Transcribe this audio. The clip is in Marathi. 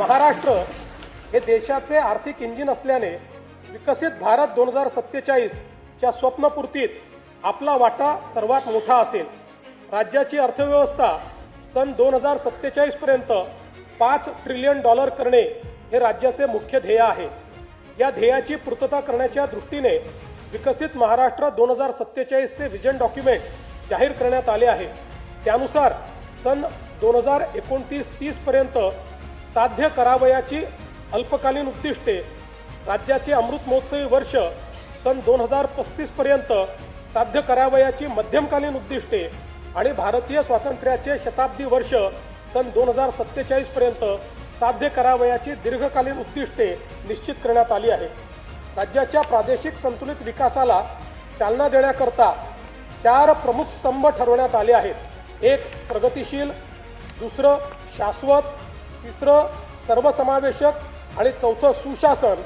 महाराष्ट्र हे देशाचे आर्थिक इंजिन असल्याने विकसित भारत 2047च्या स्वप्नपूर्तीत आपला वाटा सर्वात मोठा असेल। राज्याची अर्थव्यवस्था सन 2047 पर्यंत $5 ट्रिलियन करणे हे राज्याचे मुख्य ध्येय आहे। या ध्येयाची पूर्तता करण्याच्या दृष्टीने विकसित महाराष्ट्र 2047 चे विजन डॉक्युमेंट जाहीर करण्यात आले आहे। त्यानुसार सन 2029-30 पर्यंत साध्य करावयाची अल्पकालीन उद्दिष्टे, राज्याचे अमृत महोत्सवी वर्ष सन 2035 पर्यंत साध्य करावयाची मध्यमकालीन उद्दिष्टे आणि भारतीय स्वातंत्र्याचे शताब्दी वर्ष सन 2047 पर्यंत साध्य करावयाची दीर्घकालीन उद्दिष्टे निश्चित करण्यात आली आहेत। राज्याच्या प्रादेशिक संतुलित विकासाला चालना देण्याकरता 4 प्रमुख स्तंभ ठरवण्यात आले आहेत। एक प्रगतिशील, दुसरं शाश्वत, तिसरं सर्वसमावेशक आणि चौथं सुशासन